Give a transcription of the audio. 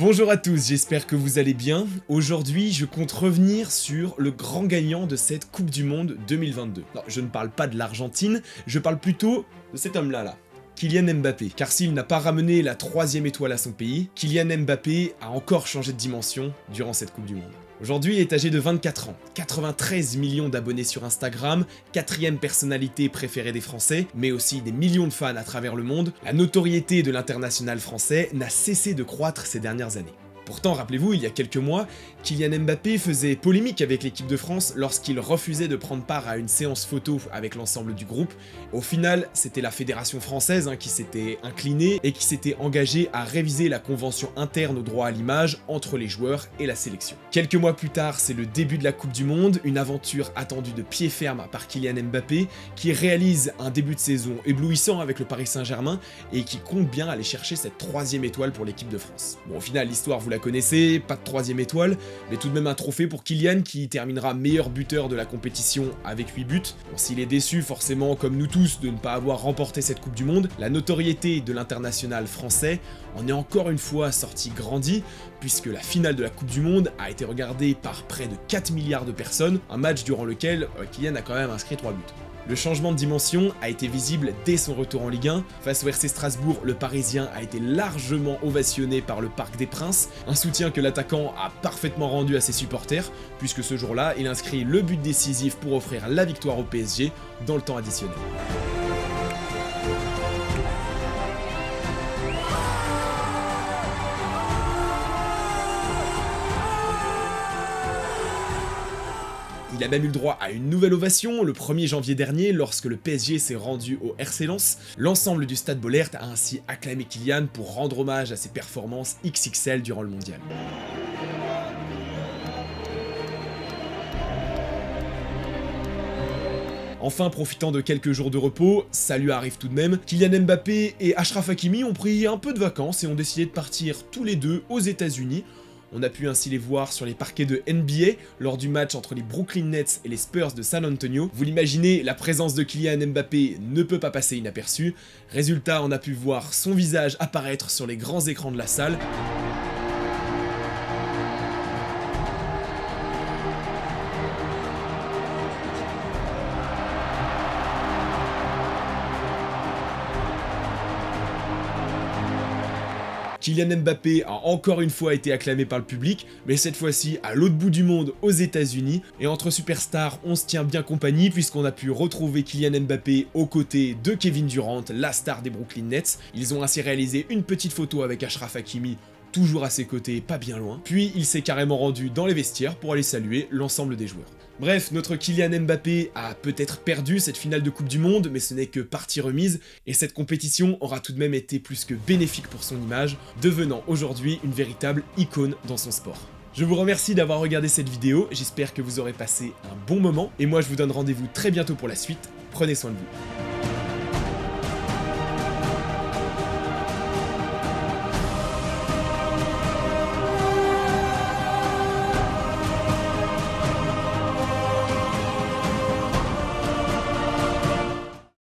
Bonjour à tous, j'espère que vous allez bien. Aujourd'hui, je compte revenir sur le grand gagnant de cette Coupe du Monde 2022. Non, je ne parle pas de l'Argentine, je parle plutôt de cet homme-là, Kylian Mbappé. Car s'il n'a pas ramené la 3e étoile à son pays, Kylian Mbappé a encore changé de dimension durant cette Coupe du Monde. Aujourd'hui, il est âgé de 24 ans, 93 millions d'abonnés sur Instagram, 4e personnalité préférée des Français, mais aussi des millions de fans à travers le monde. La notoriété de l'international français n'a cessé de croître ces dernières années. Pourtant, rappelez-vous, il y a quelques mois, Kylian Mbappé faisait polémique avec l'équipe de France lorsqu'il refusait de prendre part à une séance photo avec l'ensemble du groupe. Au final, c'était la fédération française qui s'était inclinée et qui s'était engagée à réviser la convention interne au droit à l'image entre les joueurs et la sélection. Quelques mois plus tard, c'est le début de la Coupe du Monde, une aventure attendue de pied ferme par Kylian Mbappé, qui réalise un début de saison éblouissant avec le Paris Saint-Germain et qui compte bien aller chercher cette 3e étoile pour l'équipe de France. Bon, au final, l'histoire, vous la connaissez, pas de 3e étoile, mais tout de même un trophée pour Kylian qui terminera meilleur buteur de la compétition avec 8 buts. Bon, s'il est déçu forcément, comme nous tous, de ne pas avoir remporté cette Coupe du Monde, la notoriété de l'international français en est encore une fois sortie grandie, puisque la finale de la Coupe du Monde a été regardée par près de 4 milliards de personnes, un match durant lequel Kylian a quand même inscrit 3 buts. Le changement de dimension a été visible dès son retour en Ligue 1. Face au RC Strasbourg, le Parisien a été largement ovationné par le Parc des Princes, un soutien que l'attaquant a parfaitement rendu à ses supporters, puisque ce jour-là, il inscrit le but décisif pour offrir la victoire au PSG dans le temps additionnel. Il a même eu le droit à une nouvelle ovation le 1er janvier dernier lorsque le PSG s'est rendu au RC Lens. L'ensemble du Stade Bollaert a ainsi acclamé Kylian pour rendre hommage à ses performances XXL durant le mondial. Enfin, profitant de quelques jours de repos, ça lui arrive tout de même, Kylian Mbappé et Achraf Hakimi ont pris un peu de vacances et ont décidé de partir tous les deux aux États-Unis. On a pu ainsi les voir sur les parquets de NBA lors du match entre les Brooklyn Nets et les Spurs de San Antonio. Vous l'imaginez, la présence de Kylian Mbappé ne peut pas passer inaperçue. Résultat, on a pu voir son visage apparaître sur les grands écrans de la salle. Kylian Mbappé a encore une fois été acclamé par le public, mais cette fois-ci à l'autre bout du monde, aux États-Unis. Et entre superstars, on se tient bien compagnie puisqu'on a pu retrouver Kylian Mbappé aux côtés de Kevin Durant, la star des Brooklyn Nets. Ils ont ainsi réalisé une petite photo avec Achraf Hakimi, toujours à ses côtés, pas bien loin. Puis il s'est carrément rendu dans les vestiaires pour aller saluer l'ensemble des joueurs. Bref, notre Kylian Mbappé a peut-être perdu cette finale de Coupe du Monde, mais ce n'est que partie remise, et cette compétition aura tout de même été plus que bénéfique pour son image, devenant aujourd'hui une véritable icône dans son sport. Je vous remercie d'avoir regardé cette vidéo, j'espère que vous aurez passé un bon moment, et moi je vous donne rendez-vous très bientôt pour la suite, prenez soin de vous.